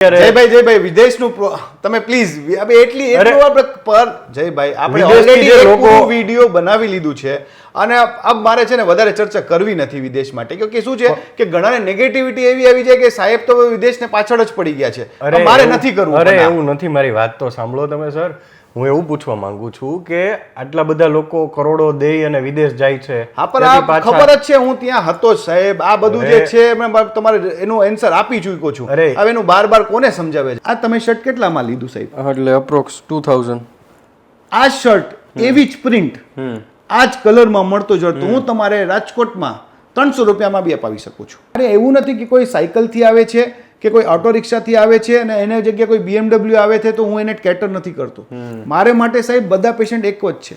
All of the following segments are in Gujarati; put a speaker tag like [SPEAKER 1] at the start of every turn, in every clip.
[SPEAKER 1] જયભાઈ વિદેશનું તમે પ્લીઝ હવે એટલું આપણે પર જયભાઈ આપણે ઓલરેડી એક વિડીયો બનાવી લીધું છે અને અબ મારે છે ને વધારે ચર્ચા કરવી નથી વિદેશ માટે કે શું છે કે ઘણાને નેગેટિવિટી એવી આવી જાય કે સાહેબ તો વિદેશને પાછળ જ પડી ગયા છે મારે નથી કરવું.
[SPEAKER 2] અરે એવું નથી, મારી વાત તો સાંભળો તમે સર. હું એવું પૂછવા માંગુ છું કે આટલા બધા લોકો કરોડો દઈ અને વિદેશ જાય છે.
[SPEAKER 1] હા, પણ ખબર જ છે હું ત્યાં હતો જ સાહેબ. આ બધું જે છે મેં તમારે એનું આન્સર આપી ચૂક્યો છું. હવે એનું બાર કોને સમજાવે છે? આ તમે શર્ટ કેટલામાં લીધું સાહેબ?
[SPEAKER 2] એટલે અપ્રોક્સ 2000.
[SPEAKER 1] આ શર્ટ એવી જ પ્રિન્ટ આ જ કલરમાં મળતો જતો હું તમારે રાજકોટમાં 300 રૂપિયામાં બી અપાવી શકું છું. અરે એવું નથી કે કોઈ સાયકલથી આવે છે કે કોઈ ઓટો રિક્ષાથી આવે છે અને એને જગ્યાએ કોઈ BMW આવે છે તો હું એને કેટર નથી કરતો. મારે માટે સાહેબ બધા પેશન્ટ એક જ છે.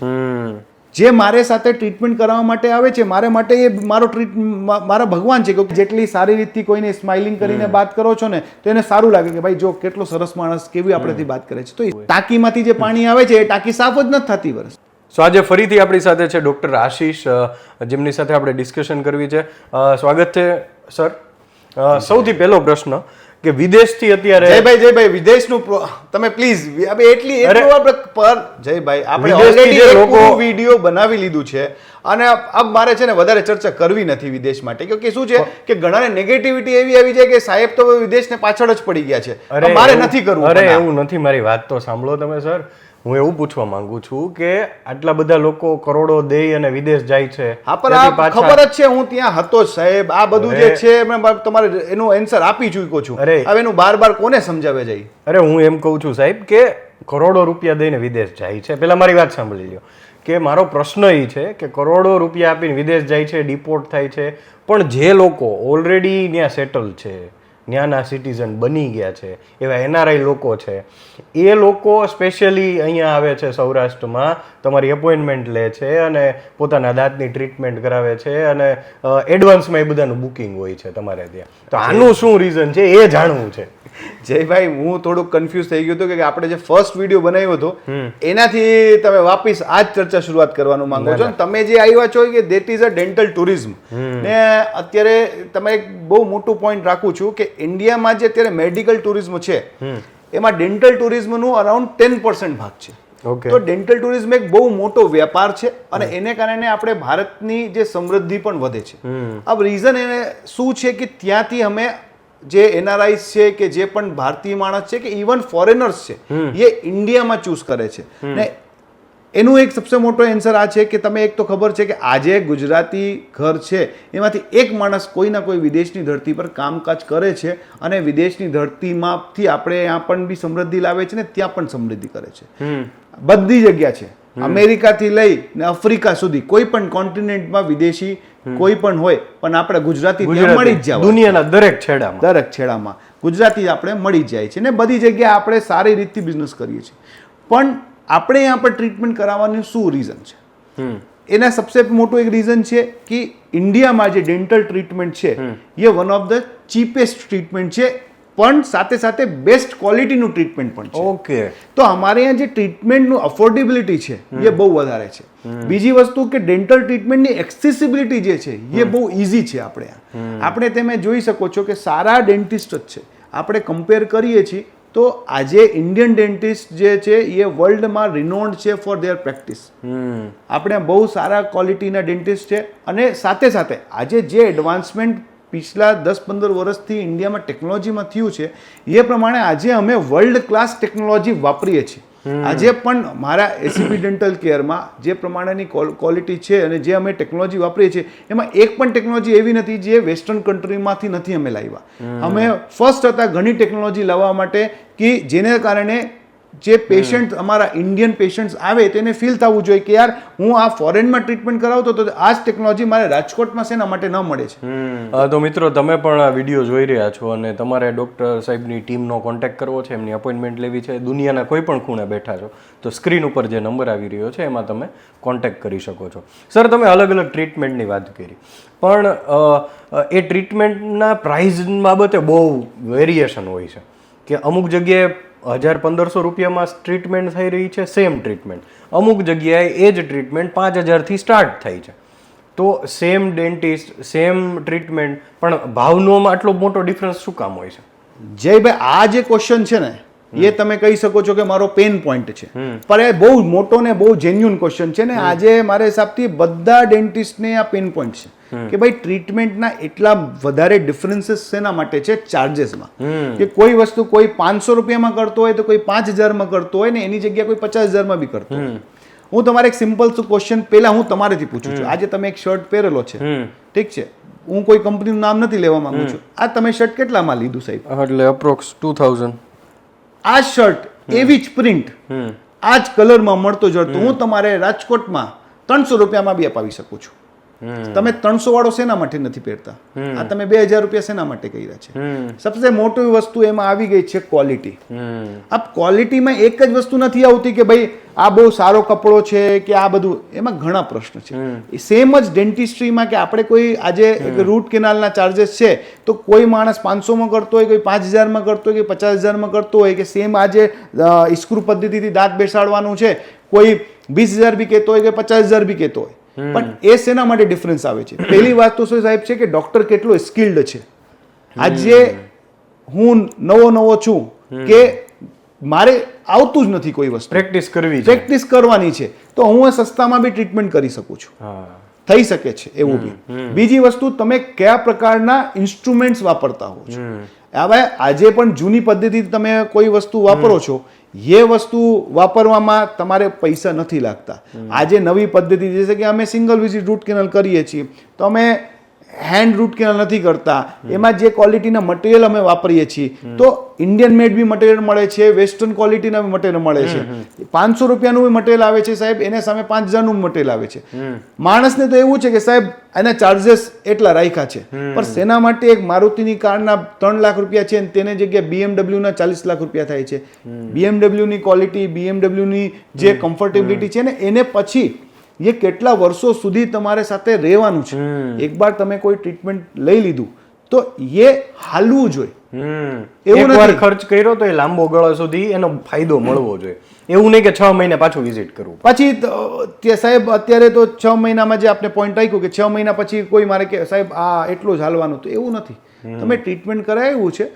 [SPEAKER 1] જે મારે સાથે ટ્રીટમેન્ટ કરાવવા માટે આવે છે મારે માટે એ મારા ભગવાન છે. કે જેટલી સારી રીતથી કોઈને સ્માઇલિંગ કરીને વાત કરો છો ને તો એને સારું લાગે કે ભાઈ જો કેટલો સરસ માણસ કેવી આપણેથી વાત કરે છે. તો ટાંકીમાંથી જે પાણી આવે છે એ ટાંકી સાફ જ નથી થતી વર્ષ.
[SPEAKER 2] સો આજે ફરીથી આપણી સાથે છે ડોક્ટર આશીષ, જેમની સાથે આપણે ડિસ્કશન કરવી છે. સ્વાગત છે સર. સૌથી પહેલો પ્રશ્ન કે વિદેશથી અત્યારે
[SPEAKER 1] જયભાઈ વિદેશનું તમે પ્લીઝ હવે એટલું આપણે પર જયભાઈ આપણે ઓલરેડી એક વિડીયો બનાવી લીધું છે અને અબ મારે છે ને વધારે ચર્ચા કરવી નથી વિદેશ માટે કે શું છે કે ઘણાને નેગેટિવિટી એવી આવી જાય કે સાહેબ તો વિદેશને પાછળ જ પડી ગયા છે. મારે નથી કરવું.
[SPEAKER 2] અરે એવું નથી, મારી વાત તો સાંભળો તમે સર. હું એવું પૂછવા માંગુ છું કે આટલા બધા લોકો કરોડો દઈ અને વિદેશ જાય છે.
[SPEAKER 1] હા, પણ ખબર જ છે હું ત્યાં હતો જ સાહેબ. આ બધું જે છે મેં તમારે એનું આન્સર આપી ચૂક્યો છું. હવે એનું બાર કોને સમજાવે જાય?
[SPEAKER 2] અરે હું એમ કહું છું સાહેબ કે કરોડો રૂપિયા દઈને વિદેશ જાય છે. પેલા મારી વાત સાંભળી લ્યો કે મારો પ્રશ્ન એ છે કે કરોડો રૂપિયા આપીને વિદેશ જાય છે, ડિપોર્ટ થાય છે, પણ જે લોકો ઓલરેડી ત્યાં સેટલ છે, ત્યાંના સિટીઝન બની ગયા છે, એવા NRI લોકો છે, એ લોકો સ્પેશિયલી અહીંયા આવે છે સૌરાષ્ટ્રમાં, તમારી એપોઇન્ટમેન્ટ લે છે અને પોતાના દાંતની ટ્રીટમેન્ટ કરાવે છે અને એડવાન્સમાં એ બધાનું બુકિંગ હોય છે તમારે ત્યાં. તો આનું શું રીઝન છે એ જાણવું છે.
[SPEAKER 1] જયભાઈ હું થોડુંક કન્ફ્યુઝ થઈ ગયો હતો કે આપણે જે ફર્સ્ટ વિડીયો બનાવ્યો હતો એનાથી તમે વાપસ આ જ ચર્ચા શરૂઆત કરવાનું માંગો છો. તમે જે આવ્યા છો કે that is a dental tourism ને અત્યારે તમે એક બહુ મોટું પોઈન્ટ રાખું છું કે ઇન્ડિયામાં જે અત્યારે મેડિકલ ટુરિઝમ છે એમાં ડેન્ટલ ટુરિઝમનું અરાઉન્ડ 10% ભાગ છે. તો ડેન્ટલ ટુરિઝમ એક બહુ મોટો વેપાર છે અને એને કારણે આપણે ભારતની જે સમૃદ્ધિ પણ વધે છે. अब રીઝન એને શું છે કે ત્યાંથી અમે જે NRIs છે કે જે પણ ભારતીય માણસ છે કે ઇવન ફોરેનર્સ છે એ ઇન્ડિયામાં ચૂઝ કરે છે ને એનું એક સબસે મોટો આન્સર આ છે કે તમે એક તો ખબર છે કે આજે ગુજરાતી ઘર છે એમાંથી એક માણસ કોઈ ના કોઈ વિદેશની ધરતી પર કામકાજ કરે છે અને વિદેશની ધરતીમાંથી આપણે ત્યાં પણ બી સમૃદ્ધિ લાવે છે ને ત્યાં પણ સમૃદ્ધિ કરે છે. બધી જગ્યા છે, અમેરિકાથી લઈ ને આફ્રિકા સુધી કોઈ પણ કોન્ટિનેન્ટમાં વિદેશી કોઈ પણ હોય પણ આપણે ગુજરાતી મળી જ જાય.
[SPEAKER 2] દુનિયાના દરેક છેડામાં
[SPEAKER 1] ગુજરાતી આપણે મળી જાય છે ને બધી જગ્યાએ આપણે સારી રીતથી બિઝનેસ કરીએ છીએ. પણ આપણે यहाँ पर ટ્રીટમેન્ટ કરાવવાનું શું રીઝન છે? એના સબસે મોટું એક રીઝન છે કે ઇન્ડિયામાં જે ડેન્ટલ ટ્રીટમેન્ટ છે એ one of the cheapest treatment છે પણ સાથે સાથે બેસ્ટ ક્વોલિટીનું ટ્રીટમેન્ટ પણ છે.
[SPEAKER 2] ઓકે.
[SPEAKER 1] તો અમારે અહીંયા જે ટ્રીટમેન્ટનું અફોર્ડેબિલિટી છે એ બહુ વધારે છે. બીજી વસ્તુ કે ડેન્ટલ ટ્રીટમેન્ટની એક્સેસિબિલિટી જે છે એ બહુ ઇઝી છે. આપણે તમે જોઈ શકો છો કે સારા ડેન્ટિસ્ટ જ છે. આપણે કમ્પેર કરીએ છીએ તો આજે ઇન્ડિયન ડેન્ટિસ્ટ જે છે એ વર્લ્ડમાં રિનોન્ડ છે ફોર ધેર પ્રેક્ટિસ. આપણે બહુ સારા ક્વોલિટીના ડેન્ટિસ્ટ છે અને સાથે સાથે આજે જે એડવાન્સમેન્ટ पिछला 10-15 વર્ષથી ઇન્ડિયામાં ટેકનોલોજીમાં થયું છે એ પ્રમાણે આજે અમે વર્લ્ડ ક્લાસ ટેકનોલોજી વાપરીએ છીએ. આજે પણ મારા એસીપી ડેન્ટલ કેરમાં જે પ્રમાણેની ક્વોલિટી છે અને જે અમે ટેકનોલોજી વાપરીએ છીએ એમાં એક પણ ટેકનોલોજી એવી નથી જે વેસ્ટર્ન કન્ટ્રીમાંથી નથી અમે લાવ્યા. અમે ફર્સ્ટ હતા ઘણી ટેકનોલોજી લાવવા માટે કે જેને કારણે જે પેશન્ટ અમારા ઇન્ડિયન પેશન્ટ્સ આવે તેને ફીલ થવું જોઈએ કે યાર હું આ ફોરેનમાં ટ્રીટમેન્ટ કરાવતો તો આ જ ટેકનોલોજી મારે રાજકોટમાં શેના માટે ન મળે છે.
[SPEAKER 2] તો મિત્રો તમે પણ આ વિડીયો જોઈ રહ્યા છો અને તમારે ડૉક્ટર સાહેબની ટીમનો કોન્ટેક્ટ કરવો છે, એમની અપોઇન્ટમેન્ટ લેવી છે, દુનિયાના કોઈ પણ ખૂણે બેઠા છો તો સ્ક્રીન ઉપર જે નંબર આવી રહ્યો છે એમાં તમે કોન્ટેક્ટ કરી શકો છો. સર તમે અલગ અલગ ટ્રીટમેન્ટની વાત કરી પણ એ ટ્રીટમેન્ટના પ્રાઇઝ બાબતે બહુ વેરિએશન હોય છે કે અમુક જગ્યાએ 1000-1500 રૂપિયામાં ટ્રીટમેન્ટ થઈ રહી છે સેમ ટ્રીટમેન્ટ, અમુક જગ્યાએ એ જ ટ્રીટમેન્ટ 5000થી સ્ટાર્ટ થાય છે. તો સેમ ડેન્ટિસ્ટ સેમ ટ્રીટમેન્ટ પણ ભાવનોમાં આટલો મોટો ડિફરન્સ શું કામ હોય છે?
[SPEAKER 1] જયભાઈ આ જે ક્વેશ્ચન છે ને એ તમે કહી શકો છો કે મારો પેન પોઈન્ટ છે, પણ એ બહુ મોટો ને બહુ જેન્યુન ક્વેશ્ચન છે ને. આજે મારા હિસાબથી બધા ડેન્ટિસ્ટને આ પેન પોઈન્ટ છે કે ભાઈ ટ્રીટમેન્ટના એટલા વધારે ડિફરન્સીસ શેના માટે છે ચાર્જેસમાં, કે કોઈ વસ્તુ કોઈ 500 રૂપિયામાં કરતો હોય તો કોઈ 5000માં કરતો હોય ને એની જગ્યાએ કોઈ 50000માં બી કરતો હોય. હું તમારે એક સિમ્પલ ક્વેશ્ચન પહેલા હું તમારેથી પૂછું છું. આજે તમે એક શર્ટ પહેરેલો છે, ઠીક છે, હું કોઈ કંપનીનું નામ નથી લેવા માંગુ છું, આ તમે શર્ટ કેટલામાં લીધું સાહેબ?
[SPEAKER 2] એટલે અપ્રોક્સ 2000.
[SPEAKER 1] આ શર્ટ એવી જ પ્રિન્ટ આ જ કલરમાં મળતો જડતો હું તમારે રાજકોટમાં 300 રૂપિયામાં બી અપાવી શકું છું. તમે 300 વાળો શેના માટે નથી પહેરતા? આ તમે 2000 રૂપિયા શેના માટે કર્યા છે? સબસે મોટી વસ્તુ એમાં આવી ગઈ છે ક્વોલિટી. આ ક્વોલિટીમાં એક જ વસ્તુ નથી આવતી કે ભાઈ આ બહુ સારો કપડો છે કે આ બધું, એમાં ઘણા પ્રશ્ન છે. સેમ જ ડેન્ટિસ્ટ્રીમાં કે આપણે કોઈ આજે રૂટ કેનાલના ચાર્જેસ છે તો કોઈ માણસ 500માં કરતો હોય, કોઈ 5000માં કરતો હોય, કે 50000માં કરતો હોય, કે સેમ આજે ઇસ્ક્રુ પદ્ધતિથી દાંત બેસાડવાનું છે કોઈ 20000 બી કહેતો હોય કે 50000 બી કહેતો હોય. પણ એ શેના માટે ડિફરન્સ આવે છે? પહેલી વાત તો શું સાહેબ છે કે ડોક્ટર કેટલો સ્કિલ્ડ છે. આજે હું નવો છું કે મારે આવતું જ નથી કોઈ વસ્તુ, પ્રેક્ટિસ કરવાની છે, તો હું સસ્તામાં બી ટ્રીટમેન્ટ કરી શકું છું, થઈ શકે છે એવું બી. બીજી વસ્તુ, તમે કયા પ્રકારના ઇન્સ્ટ્રુમેન્ટ્સ વાપરતા હો છો. હવે આજે પણ જૂની પદ્ધતિ તમે કોઈ વસ્તુ વાપરો છો, એ વસ્તુ વાપરવામાં તમારે પૈસા નથી લાગતા. આજે નવી પદ્ધતિ જે છે કે અમે સિંગલ વિઝિટ રૂટ કેનલ કરીએ છીએ, તો અમે હેન્ડ રૂટ કેનલ નથી કરતા. એમાં જે ક્વોલિટીના મટીરિયલ અમે વાપરીએ છીએ, તો ઇન્ડિયન મેડ બી મટીરિયલ મળે છે, વેસ્ટર્ન ક્વોલિટીના બી મટીરિયલ મળે છે. 500 રૂપિયાનું બી મટીરિયલ આવે છે સાહેબ, એને સામે 5000નું મટીરિયલ આવે છે. માણસને તો એવું છે કે સાહેબ એના ચાર્જેસ એટલા રાખ્યા છે, પણ શેના માટે એક મારુતિની કારના 3 લાખ રૂપિયા છે તેને જગ્યાએ BMW ના 40 લાખ રૂપિયા થાય છે. BMW ની ક્વોલિટી, BMW ની જે કમ્ફર્ટેબિલિટી છે ને, એને પછી એ કેટલા વર્ષો સુધી તમારે સાથે રહેવાનું છે. એકવાર તમે કોઈ ટ્રીટમેન્ટ લઈ લીધું તો એ હાલવું જોઈએ.
[SPEAKER 2] એવું નથી ખર્ચ કર્યો તો એ લાંબો ગાળો સુધી એનો ફાયદો મળવો જોઈએ. એવું નહીં કે 6 મહિના પાછું વિઝિટ કરવું.
[SPEAKER 1] પછી સાહેબ અત્યારે તો 6 મહિનામાં જે આપણે પોઈન્ટ રાખ્યું કે 6 મહિના પછી કોઈ મારે કે સાહેબ આ એટલું જ હાલવાનું, તો એવું નથી. તમે ટ્રીટમેન્ટ કરાવ્યું છે,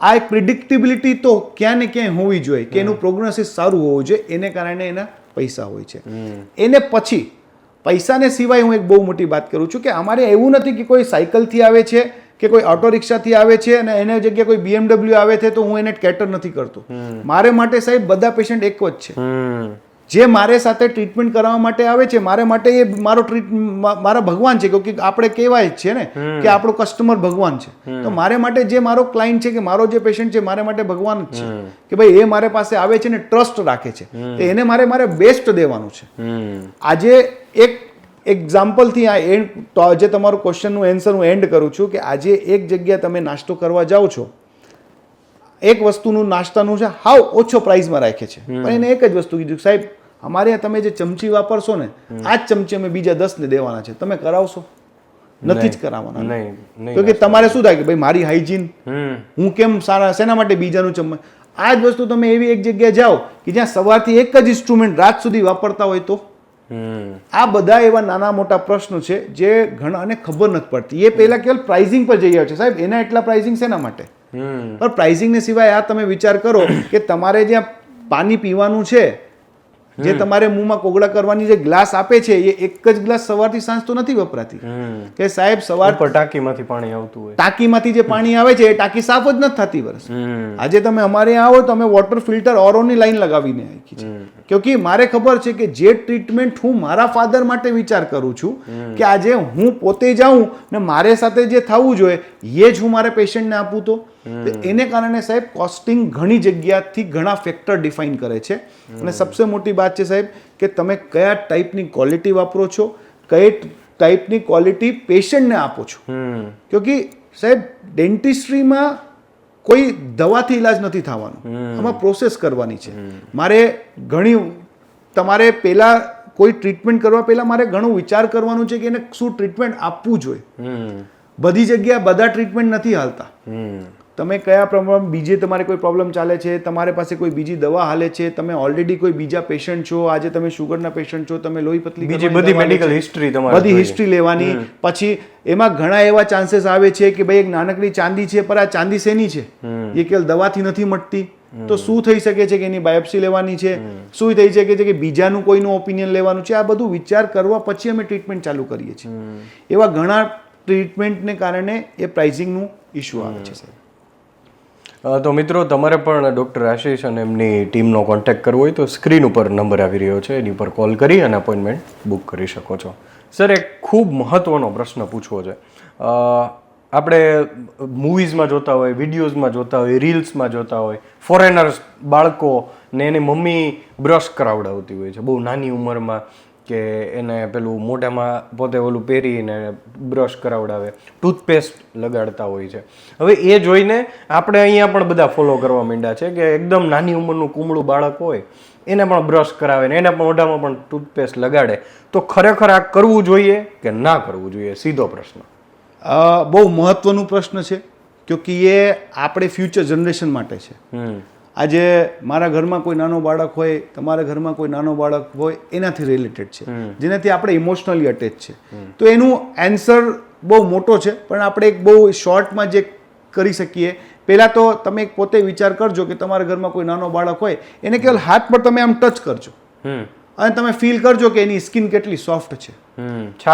[SPEAKER 1] આ એક પ્રિડિક્ટેબિલિટી તો ક્યાં ને ક્યાંય હોવી જોઈએ કે એનું પ્રોગ્નોસિસ સારું હોવું જોઈએ, એને કારણે એના પૈસા હોય છે. એને પછી પૈસાને સિવાય હું એક બહુ મોટી વાત કરું છું કે અમારે એવું નથી કે કોઈ સાયકલથી આવે છે કે કોઈ ઓટો રિક્ષાથી આવે છે અને એને જગ્યાએ કોઈ BMW આવે છે તો હું એને કેટર નથી કરતો. મારે માટે સાહેબ બધા પેશન્ટ એક જ છે. જે મારે સાથે ટ્રીટમેન્ટ કરવા માટે આવે છે, મારે માટે એ મારા ભગવાન છે. કે આપણે કહેવાય જ છે ને કે આપણો કસ્ટમર ભગવાન છે. તો મારે માટે જે મારો ક્લાયન્ટ છે કે મારો જે પેશન્ટ છે, મારે માટે ભગવાન જ છે. કે ભાઈ એ મારે પાસે આવે છે ને ટ્રસ્ટ રાખે છે, તો એને મારે બેસ્ટ દેવાનું છે. આજે એક એક્ઝામ્પલથી આ એન્ડ જે તમારું ક્વેશ્ચનનું એન્સર હું એન્ડ કરું છું કે આજે એક જગ્યાએ તમે નાસ્તો કરવા જાઓ છો, એક વસ્તુનું નાસ્તાનું છે હાવ ઓછો પ્રાઇસમાં રાખે છે, પણ એને એક જ વસ્તુ કીધું સાહેબ અમારે ત્યાં તમે જે ચમચી વાપરશો ને, આ જ ચમચી અમે બીજા 10 ને દેવાના છે, તમે કરાવશો? નથી જ કરાવવાના. તો કે તમારે શું થાય કે ભાઈ મારી હાઇજીન, હું કેમ સારા શેના માટે બીજાનું ચમચ. આ જ વસ્તુ તમે એવી એક જગ્યાએ જાઓ કે જ્યાં સવારથી એક જ ઇન્સ્ટ્રુમેન્ટ રાત સુધી વાપરતા હોય તો આ બધા એવા નાના મોટા પ્રશ્નો છે જે ઘણાને ખબર નથી પડતી. એ પહેલા કેવલ પ્રાઇઝિંગ પર જઈ આવ્યો છે સાહેબ, એના એટલા પ્રાઇઝિંગ શેના માટે? પણ પ્રાઇઝિંગને સિવાય આ તમે વિચાર કરો કે તમારે જ્યાં પાણી પીવાનું છે, જે તમારે મોંમાં કોગળા કરવાની જે ગ્લાસ આપે છે, એ એક જ ગ્લાસ સવારથી સાંજ તો નથી વપરાતી કે સાહેબ. સવાર
[SPEAKER 2] પર ટાંકીમાંથી પાણી આવતું હોય,
[SPEAKER 1] ટાંકીમાંથી જે પાણી આવે છે એ ટાંકી સાફ જ નથી થતી વર્ષ. આજે તમે અમારે ત્યાં આવો તો અમે વોટર ફિલ્ટર ઓરોની લાઈન લગાવીને રાખી છે, ક્યોંકિ મારે ખબર છે કે જે ટ્રીટમેન્ટ હું મારા ફાધર માટે વિચાર કરું છું કે આજે હું પોતે જાઉં ને મારે સાથે જે થવું જોઈએ એ જ હું મારે પેશન્ટને આપું, તો એને કારણે સાહેબ કોસ્ટિંગ ઘણી જગ્યાથી ઘણા ફેક્ટર ડિફાઇન કરે છે. અને સબસે મોટી વાત છે સાહેબ કે તમે કયા ટાઈપની ક્વોલિટી વાપરો છો, કઈ ટાઈપની ક્વોલિટી પેશન્ટને આપો છો. ક્યોંકિ સાહેબ ડેન્ટિસ્ટ્રીમાં કોઈ દવાથી ઇલાજ નથી થવાનો, આમાં પ્રોસેસ કરવાની છે. મારે તમારે પહેલા કોઈ ટ્રીટમેન્ટ કરવા પહેલા મારે ઘણું વિચાર કરવાનું છે કે એને શું ટ્રીટમેન્ટ આપવું જોઈએ. બધી જગ્યાએ બધા ટ્રીટમેન્ટ નથી હાલતા. તમે કયા પ્રમાણે બીજે તમારે કોઈ પ્રોબ્લેમ ચાલે છે, તમારી પાસે કોઈ બીજી દવા હાલે છે, તમે ઓલરેડી કોઈ બીજા પેશન્ટ છો, આજે તમે શુગરના પેશન્ટ છો, તમે લોહી પતલી
[SPEAKER 2] બીજી બધી મેડિકલ હિસ્ટ્રી તમારે
[SPEAKER 1] બધી હિસ્ટ્રી લેવાની. પછી એમાં ઘણા એવા ચાન્સીસ આવે છે કે ભાઈ એક નાનકડી ચાંદી છે, પર આ ચાંદી શેની છે, એ કેવલ દવાથી નથી મટતી. તો શું થઈ શકે છે કે એની બાયોપ્સી લેવાની છે, શું થઈ શકે છે કે બીજાનું કોઈનું ઓપિનિયન લેવાનું છે. આ બધું વિચાર કરવા પછી અમે ટ્રીટમેન્ટ ચાલુ કરીએ છીએ. એવા ઘણા ટ્રીટમેન્ટને કારણે એ પ્રાઇસિંગનું ઇશ્યુ આવે છે સાહેબ.
[SPEAKER 2] તો મિત્રો, તમારે પણ ડૉક્ટર આશીષ અને એમની ટીમનો કોન્ટેક્ટ કરવો હોય તો સ્ક્રીન ઉપર નંબર આવી રહ્યો છે, એની પર કોલ કરી અને અપોઇન્ટમેન્ટ બુક કરી શકો છો. સર, એક ખૂબ મહત્ત્વનો પ્રશ્ન પૂછવો છે. આપણે મૂવીઝમાં જોતા હોય, વિડીયોઝમાં જોતા હોય, રીલ્સમાં જોતા હોય, ફોરેનર્સ બાળકો ને એને મમ્મી બ્રશ કરાવડાવતી હોય છે બહુ નાની ઉંમરમાં, કે એને પેલું મોઢામાં પોતે ઓલું પહેરીને બ્રશ કરાવડાવે, ટૂથપેસ્ટ લગાડતા હોય છે. હવે એ જોઈને આપણે અહીંયા પણ બધા ફોલો કરવા માંડ્યા છે કે એકદમ નાની ઉંમરનું કુમળું બાળક હોય એને પણ બ્રશ કરાવે ને એને પણ મોઢામાં પણ ટૂથપેસ્ટ લગાડે. તો ખરેખર આ કરવું જોઈએ કે ના કરવું જોઈએ? સીધો પ્રશ્ન.
[SPEAKER 1] બહુ મહત્વનું પ્રશ્ન છે, ક્યોંકિ એ આપણે ફ્યુચર જનરેશન માટે છે. આજે મારા ઘરમાં કોઈ નાનો બાળક હોય, તમારા ઘરમાં કોઈ નાનો બાળક હોય, એનાથી રિલેટેડ છે, જેનાથી આપણે ઇમોશનલી અટેચ છે. તો એનું આન્સર બહુ મોટો છે, પણ આપણે એક બહુ શોર્ટમાં જે કરી શકીએ, પહેલાં તો તમે પોતે વિચાર કરજો કે તમારા ઘરમાં કોઈ નાનો બાળક હોય, એને કેવલ હાથ પર તમે આમ ટચ કરજો અને તમે ફીલ કરજો કે એની સ્કિન કેટલી સોફ્ટ છે.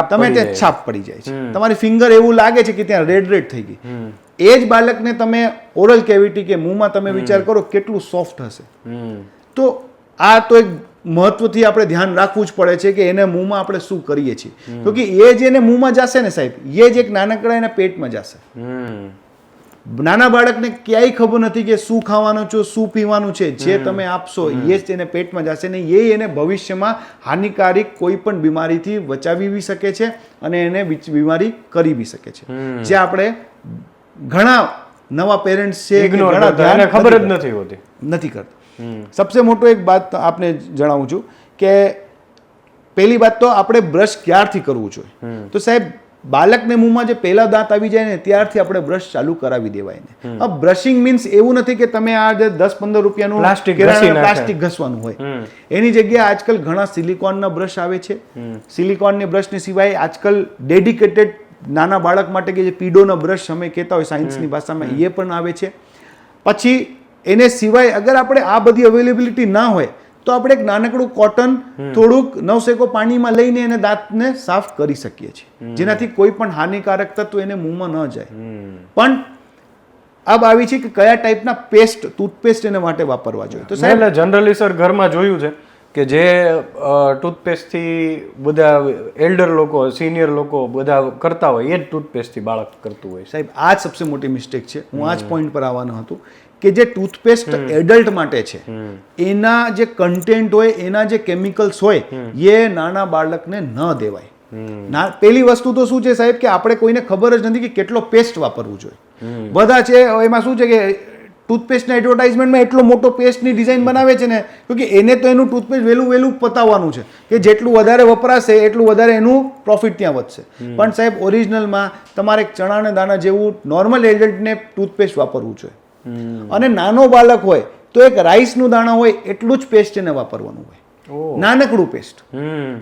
[SPEAKER 1] તમે ત્યાં છાપ પડી જાય છે, તમારી ફિંગર એવું લાગે છે કે ત્યાં રેડ થઈ ગઈ. એ જ બાળકને તમે ઓરલ કેવિટી કે મોંમાં તમે વિચાર કરો કેટલું સોફ્ટ હશે. તો આ તો એક મહત્વથી આપણે ધ્યાન રાખવું જ પડે છે કે એને મોંમાં આપણે શું કરીએ છીએ, ક્યોંકિ એ જે એને મોંમાં જશે ને સાહેબ, એ જ એક નાનકડા એના પેટમાં જશે. નાના બાળકને ક્યાંય ખબર નથી કે શું ખાવાનું છે, શું પીવાનું છે. જે તમે આપશો એ જ એને પેટમાં જશે ને એ એને ભવિષ્યમાં હાનિકારક કોઈ પણ બીમારીથી બચાવી બી શકે છે અને એને બીમારી કરી બી શકે છે. જે આપણે ઘણા નવા પેરેન્ટ્સ છે ઘણા ધ્યાન
[SPEAKER 2] ખબર જ નથી હોતી,
[SPEAKER 1] નથી કરતા. સબસે મોટો એક વાત આપને જણાવું છું કે પહેલી વાત તો આપણે બ્રશ ક્યારથી કરવું જોઈએ. તો સાહેબ, બાળકને મોંમાં જે પહેલા દાંત આવી જાય ને ત્યારથી આપણે બ્રશ ચાલુ કરાવી દેવાય ને. હવે બ્રશિંગ મીન્સ એવું નથી કે તમે આ જે 10-15 રૂપિયાનું પ્લાસ્ટિક ઘસવાનું હોય. એની જગ્યાએ આજકાલ ઘણા સિલિકોનના બ્રશ આવે છે. સિલિકોનની બ્રશની સિવાય આજકાલ ડેડિકેટેડ નાના બાળક માટે કે જે પીડોના બ્રશ અમે કહેતા હોય સાયન્સની ભાષામાં, એ પણ આવે છે. પછી એને સિવાય અગર આપણે આ બધી અવેલેબિલિટી ના હોય તો આપણે એક નાનકડું કોટન થોડુંક નવસેકો પાણીમાં લઈને એને દાંતને સાફ કરી શકીએ છીએ, જેનાથી કોઈ પણ હાનિકારક તત્વ એને મોંમાં ન જાય. પણ અબ આવી છે કે કયા ટાઈપના પેસ્ટ, ટૂથપેસ્ટ એને માટે વાપરવા જોઈએ. તો
[SPEAKER 2] સાહેબ, જનરલી સર ઘરમાં જોયું છે કે જે ટૂથપેસ્ટથી બધા એલ્ડર લોકો, સિનિયર લોકો બધા કરતા હોય એ જ ટૂથપેસ્ટથી બાળક કરતું હોય.
[SPEAKER 1] સાહેબ, આ જ સબસે મોટી મિસ્ટેક છે. હું આ જ પોઈન્ટ પર આવવાનું હતું કે જે ટૂથપેસ્ટ એડલ્ટ માટે છે, એના જે કન્ટેન્ટ હોય, એના જે કેમિકલ્સ હોય, એ નાના બાળકને ન દેવાય. પેલી વસ્તુ તો શું છે સાહેબ કે આપણે કોઈને ખબર જ નથી કે કેટલો પેસ્ટ વાપરવું જોઈએ. બધા છે એમાં શું છે કે ટૂથપેસ્ટના એડવર્ટાઇઝમેન્ટમાં એટલો મોટો પેસ્ટની ડિઝાઇન બનાવે છે ને, કે એને તો એનું ટૂથપેસ્ટ વહેલું પતાવવાનું છે કે જેટલું વધારે વપરાશે એટલું વધારે એનું પ્રોફિટ ત્યાં વધશે. પણ સાહેબ, ઓરિજિનલમાં તમારે ચણાના દાણા જેવું નોર્મલ એડલ્ટને ટૂથપેસ્ટ વાપરવું જોઈએ. અને નાનો બાળક હોય તો એક રાઈસનું દાણા હોય એટલું જ પેસ્ટ એને વાપરવાનું હોય, નાનકડું પેસ્ટ.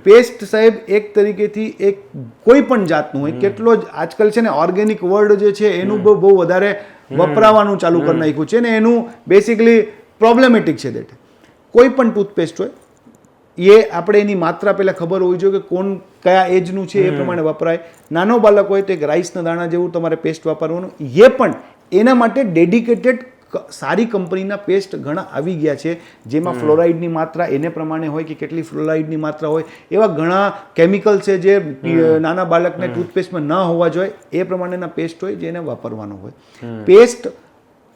[SPEAKER 1] પેસ્ટ સાહેબ એક તરીકેથી એક કોઈ પણ જાતનું હોય, કેટલો જ આજકાલ છે ને ઓર્ગેનિક વર્ડ જે છે એનું બહુ વધારે વપરાવાનું ચાલુ કરી નાખ્યું છે ને એનું બેસિકલી પ્રોબ્લેમેટિક છે. દેટ કોઈ પણ ટૂથપેસ્ટ હોય એ આપણે એની માત્રા પહેલાં ખબર હોવી જોઈએ કે કોણ કયા એજનું છે એ પ્રમાણે વપરાય. નાનો બાળક હોય તો એક રાઈસના દાણા જેવું તમારે પેસ્ટ વાપરવાનું. એ પણ એના માટે ડેડિકેટેડ સારી કંપનીના પેસ્ટ ઘણા આવી ગયા છે, જેમાં ફ્લોરાઇડની માત્રા એને પ્રમાણે હોય કે કેટલી ફ્લોરાઇડની માત્રા હોય, એવા ઘણા કેમિકલ છે જે નાના બાળકને ટૂથપેસ્ટમાં ન હોવા જોઈએ એ પ્રમાણેના પેસ્ટ હોય જેને વાપરવાનો હોય. પેસ્ટ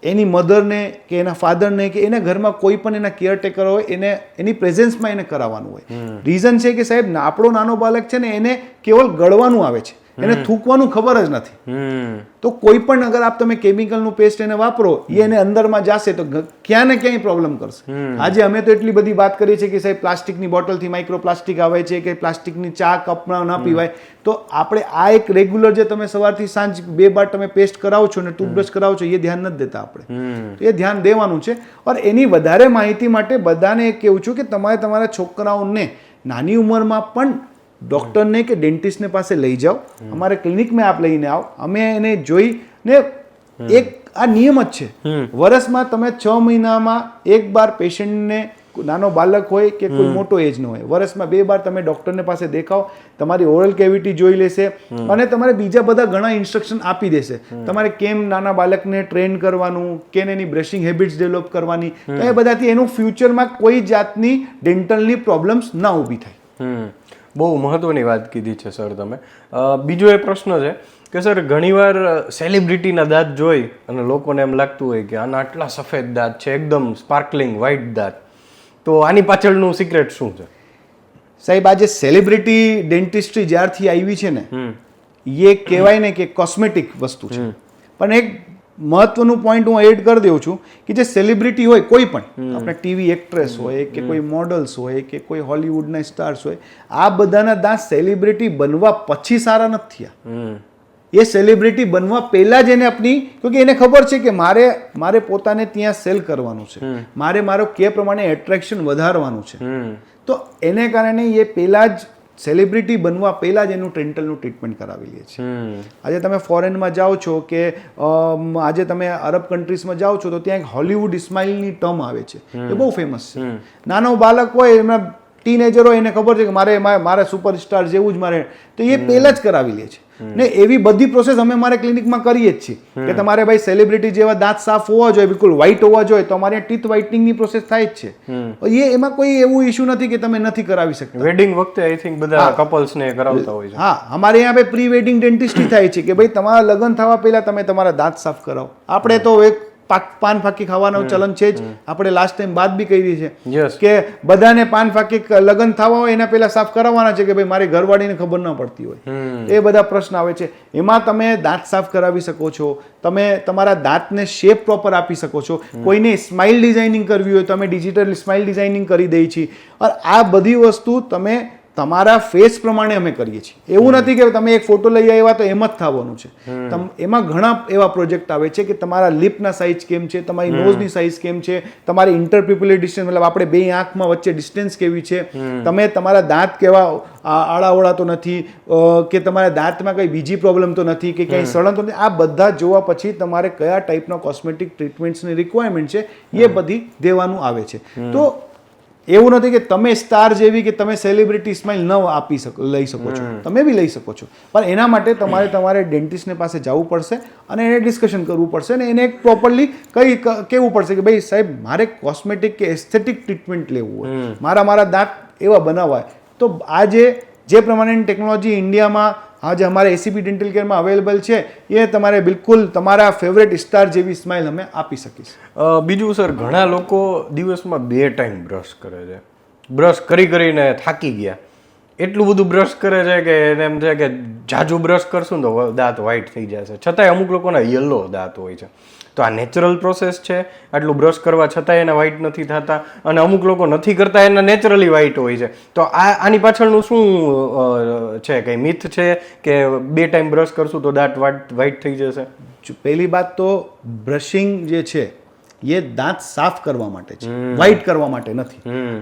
[SPEAKER 1] એની મધરને કે એના ફાધરને કે એના ઘરમાં કોઈ પણ એના કેરટેકર હોય એને એની પ્રેઝન્સમાં એને કરાવવાનું હોય. રીઝન છે કે સાહેબ, આપણો નાનો બાળક છે ને એને કેવલ ગળવાનું આવે છે, એને થૂકવાનું ખબર જ નથી. તો કોઈ પણ અગર આપ તમે કેમિકલનું પેસ્ટ એને વાપરો એ એને અંદરમાં જશે તો ક્યાં ને ક્યાંય પ્રોબ્લેમ કરશે. આજે અમે તો એટલી બધી વાત કરીએ છીએ કે સાહેબ પ્લાસ્ટિકની બોટલથી માઇક્રો પ્લાસ્ટિક આવે છે કે પ્લાસ્ટિકની ચા કપમાં ન પીવાય. તો આપણે આ એક રેગ્યુલર જે તમે સવારથી સાંજ 2 વાર તમે પેસ્ટ કરાવો છો ને ટૂથબ્રશ કરાવો છો એ ધ્યાન નથી દેતા આપણે. તો એ ધ્યાન દેવાનું છે. और એની વધારે માહિતી માટે બધાને એ કહેવું છું કે તમારે તમારા છોકરાઓને નાની ઉંમરમાં પણ ડૉક્ટરને કે ડેન્ટિસ્ટને પાસે લઈ જાઓ. અમારે ક્લિનિકમાં આપ લઈને આવો, અમે એને જોઈને એક આ નિયમ જ છે. વર્ષમાં તમે 6 મહિનામાં 1 વાર પેશન્ટને, નાનો બાળક હોય કે કોઈ મોટો એજનો હોય, વર્ષમાં 2 વાર તમે ડૉક્ટરને પાસે દેખાઓ. તમારી ઓરલ કેવિટી જોઈ લેશે અને તમારે બીજા બધા ઘણા ઇન્સ્ટ્રક્શન આપી દેશે. તમારે કેમ નાના બાળકને ટ્રેન કરવાનું, કેમ એની બ્રશિંગ હેબિટ્સ ડેવલપ કરવાની, તો એ બધાથી એનું ફ્યુચરમાં કોઈ જાતની ડેન્ટલની પ્રોબ્લેમ્સ ના ઊભી થાય.
[SPEAKER 2] બહુ મહત્વની વાત કીધી છે સર તમે. બીજો એ પ્રશ્ન છે કે સર ઘણીવાર સેલિબ્રિટીના દાંત જોઈ અને લોકોને એમ લાગતું હોય કે આના આટલા સફેદ દાંત છે, એકદમ સ્પાર્કલિંગ વ્હાઇટ દાંત, તો આની પાછળનું સિક્રેટ શું છે?
[SPEAKER 1] સાહેબ આજે સેલિબ્રિટી ડેન્ટિસ્ટ્રી જ્યારથી આવી છે ને એ કહેવાય ને કે કોસ્મેટિક વસ્તુ છે. પણ એક મહત્વનું પોઈન્ટ હું એડ કરી દઉં છું કે જે સેલિબ્રિટી હોય કોઈ પણ, આપણે ટીવી એક્ટ્રેસ હોય કે કોઈ મોડલ્સ હોય કે કોઈ હોલિવૂડના સ્ટાર્સ હોય, આ બધાના દાંત સેલિબ્રિટી બનવા પછી સારા નથી થયા. એ સેલિબ્રિટી બનવા પહેલા જ એને આપણી, કેમકે એને ખબર છે કે મારે પોતાને ત્યાં સેલ કરવાનું છે, મારો કે પ્રમાણે એટ્રેક્શન વધારવાનું છે. તો એને કારણે એ પહેલા જ સેલિબ્રિટી બનવા પહેલા જ એનું ડેન્ટલનું ટ્રીટમેન્ટ કરાવી લે છે. આજે તમે ફોરેનમાં જાઓ છો કે આજે તમે અરબ કન્ટ્રીઝમાં જાઓ છો તો ત્યાં એક હોલિવૂડ સ્માઇલની ટર્મ આવે છે, એ બહુ ફેમસ છે. નાનો બાળક હોય, એમાં ટીનેજર હોય, એને ખબર છે કે મારે સુપરસ્ટાર જેવું જ મારે, તો એ પહેલા જ કરાવી લે છે. ને એવી બધી પ્રોસેસ અમે અમારે ક્લિનિકમાં કરીએ જ છીએ કે તમારે ભાઈ સેલિબ્રિટી જેવા દાંત સાફ હોવા જોઈએ, બિલકુલ વ્હાઇટ હોવા જોઈએ, તો અમારે ટીથ વ્હાઇટનિંગની પ્રોસેસ થાય જ છે. એમાં કોઈ એવું ઇશ્યુ નથી કે તમે નથી કરાવી શકતા.
[SPEAKER 2] વેડિંગ વખતે આઈ થિંક બધા કપલ્સને કરાવતા હોય છે.
[SPEAKER 1] હા, અમારે અહીંયા ભાઈ પ્રી વેડિંગ ડેન્ટિસ્ટ્રી થાય છે કે ભાઈ તમારા લગ્ન થવા પહેલા તમે તમારા દાંત સાફ કરાવો. આપણે તો એક પાન ફાકી ખાવાનું ચલન છે જ. આપણે લાસ્ટ ટાઈમ વાત બી કરી છે કે બધાને પાન ફાકી લગ્ન થવા હોય એના પહેલા સાફ કરાવવાના છે કે ભાઈ મારી ઘરવાળીને ખબર ન પડતી હોય. એ બધા પ્રશ્ન આવે છે. એમાં તમે દાંત સાફ કરાવી શકો છો, તમે તમારા દાંતને શેપ પ્રોપર આપી શકો છો. કોઈને સ્માઇલ ડિઝાઇનિંગ કરવી હોય તો અમે ડિજિટલ સ્માઇલ ડિઝાઇનિંગ કરી દઈએ છીએ. આ બધી વસ્તુ તમે તમારા ફેસ પ્રમાણે અમે કરીએ છીએ. એવું નથી કે તમે એક ફોટો લઈ આવ્યા તો એમ જ થવાનું છે. એમાં ઘણા એવા પ્રોજેક્ટ આવે છે કે તમારા લિપના સાઇઝ કેમ છે, તમારી નોઝની સાઇઝ કેમ છે, તમારી ઇન્ટરપિપ્યુલર ડિસ્ટન્સ, મતલબ આપણે બે આંખમાં વચ્ચે ડિસ્ટન્સ કેવી છે, તમે તમારા દાંત કેવા આડાઓળા તો નથી, કે તમારા દાંતમાં કઈ બીજી પ્રોબ્લેમ તો નથી, કે ક્યાંય સળન તો નથી. આ બધા જોવા પછી તમારે કયા ટાઈપના કોસ્મેટિક ટ્રીટમેન્ટ્સની રિક્વાયરમેન્ટ છે એ બધી દેવાનું આવે છે. તો એવું નથી કે તમે સ્ટાર જેવી કે તમે સેલિબ્રિટી સ્માઇલ ન આપી શકો, લઈ શકો છો, તમે બી લઈ શકો છો, પણ એના માટે તમારે ડેન્ટિસ્ટને પાસે જવું પડશે અને એને ડિસ્કશન કરવું પડશે અને એને પ્રોપરલી કહેવું પડશે કે ભાઈ સાહેબ મારે કોસ્મેટિક કે એસ્થેટિક ટ્રીટમેન્ટ લેવું હોય, મારા દાંત એવા બનાવવા. તો આજે જે પ્રમાણેની ટેકનોલોજી ઇન્ડિયામાં આજે અમારે એસીપી ડેન્ટલ કેરમાં અવેલેબલ છે એ તમારે બિલકુલ તમારા ફેવરેટ સ્ટાર જેવી સ્માઇલ અમે આપી શકીશ.
[SPEAKER 2] બીજું સર, ઘણા લોકો દિવસમાં 2 ટાઈમ બ્રશ કરે છે. બ્રશ કરીને થાકી ગયા, એટલું બધું બ્રશ કરે છે કે એને એમ છે કે જાજુ બ્રશ કરશું ને તો દાંત વ્હાઇટ થઈ જશે. છતાંય અમુક લોકોના યલો દાંત હોય છે. તો આ નેચરલ પ્રોસેસ છે, આટલું બ્રશ કરવા છતાંય એના વ્હાઇટ નથી થતા, અને અમુક લોકો નથી કરતા એના નેચરલી વ્હાઇટ હોય છે. તો આની પાછળનું શું છે? કઈ મિથ છે કે 2 ટાઈમ બ્રશ કરશું તો દાંત વ્હાઇટ થઈ જશે?
[SPEAKER 1] પહેલી વાત તો બ્રશિંગ જે છે એ દાંત સાફ કરવા માટે છે, વ્હાઇટ કરવા માટે નથી.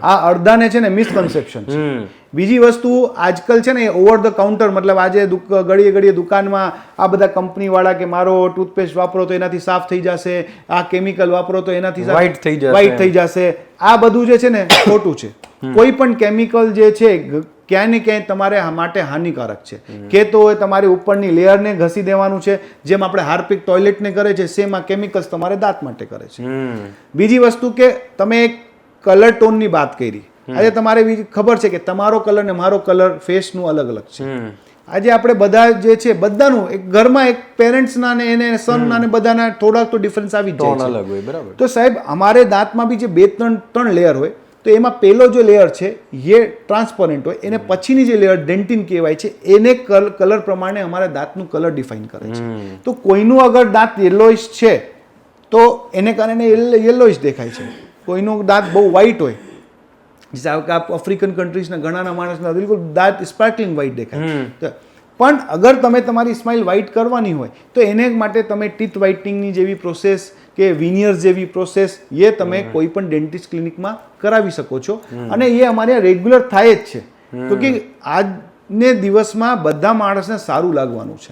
[SPEAKER 1] આ અડધાને છે ને મિસકન્સેપ્શન છે. બીજી વસ્તુ આજકાલ છે ને ઓવર ધ કાઉન્ટર, મતલબ આજે ઘડીએ દુકાનમાં આ બધા કંપનીવાળા કે મારો ટૂથપેસ્ટ વાપરો તો એનાથી સાફ થઈ જશે, આ કેમિકલ વાપરો તો એનાથી વ્હાઇટ થઈ જશે. આ બધું જે છે ને ખોટું છે. કોઈ પણ કેમિકલ જે છે ક્યાંય ને ક્યાંય તમારે માટે હાનિકારક છે. કે તો એ તમારી ઉપરની લેયરને ઘસી દેવાનું છે, જેમ આપણે હાર્પિક ટોયલેટને કરે છે સેમ આ કેમિકલ્સ તમારે દાંત માટે કરે છે. બીજી વસ્તુ કે તમે એક કલર ટોનની વાત કરી. આજે તમારે ખબર છે કે તમારો કલર ને મારો કલર ફેસનું અલગ અલગ છે. આજે આપણે બધા જે છે બધાનું એક ઘરમાં એક પેરેન્ટ્સના ને એને સનના ને બધાના થોડાક તો ડિફરન્સ આવી જાય છે. તો સાહેબ અમારે દાંતમાં બી જે 2-3 લેયર હોય, તો એમાં પહેલો જો લેયર છે એ ટ્રાન્સપરન્ટ હોય, એને પછીની જે લેયર ડેન્ટિન કહેવાય છે એને કલર પ્રમાણે અમારા દાંતનું કલર ડિફાઇન કરે છે. તો કોઈનું અગર દાંત યલોઇશ છે તો એને કારણે યલોઇશ દેખાય છે. કોઈનું દાંત બહુ વ્હાઇટ હોય, આફ્રિકન કન્ટ્રીઝના ઘણાના માણસના બિલકુલ દાંત સ્પાર્કલિંગ વ્હાઇટ દેખાય. પણ અગર તમે તમારી સ્માઇલ વ્હાઇટ કરવાની હોય તો એને માટે તમે ટીથ વ્હાઇટનિંગની જેવી પ્રોસેસ કે વિનિયર્સ જેવી પ્રોસેસ એ તમે કોઈ પણ ડેન્ટિસ્ટ ક્લિનિકમાં કરાવી શકો છો. અને એ અમારે રેગ્યુલર થાય જ છે, તો કે આજને દિવસમાં બધા માણસને સારું લાગવાનું છે.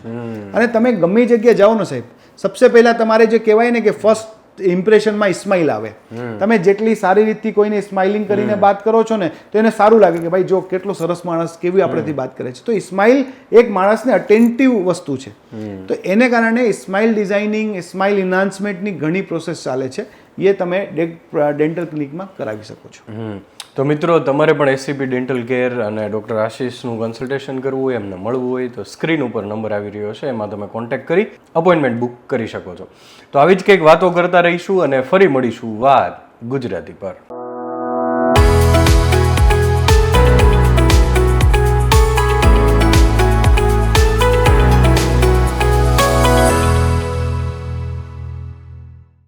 [SPEAKER 1] અને તમે ગમે જગ્યાએ જાઓ ને સાહેબ, સબસે પહેલા તમારે જે કહેવાય ને કે ફર્સ્ટ ઇમ્પ્રેશનમાં સ્માઇલ આવે. તમે જેટલી સારી રીતથી કોઈને સ્માઇલિંગ કરીને વાત કરો છો ને તો એને સારું લાગે કે ભાઈ જો કેટલો સરસ માણસ કેવી આપણેથી વાત કરે છે. તો સ્માઇલ એક માણસને અટેન્ટિવ વસ્તુ છે. તો એને કારણે સ્માઇલ ડિઝાઇનિંગ, સ્માઇલ ઇન્હાન્સમેન્ટની ઘણી પ્રોસેસ ચાલે છે, એ તમે ડેન્ટલ ક્લિનિકમાં કરાવી શકો છો.
[SPEAKER 2] તો મિત્રો, તમારે પણ એસસીપી ડેન્ટલ કેર અને ડૉક્ટર આશીષનું કન્સલ્ટેશન કરવું હોય, એમને મળવું હોય તો સ્ક્રીન ઉપર નંબર આવી રહ્યો છે, એમાં તમે કોન્ટેક્ટ કરી અપોઇન્ટમેન્ટ બુક કરી શકો છો. તો આવી જ કંઈક વાતો કરતા રહીશું અને ફરી મળીશું વાત ગુજરાતી પર.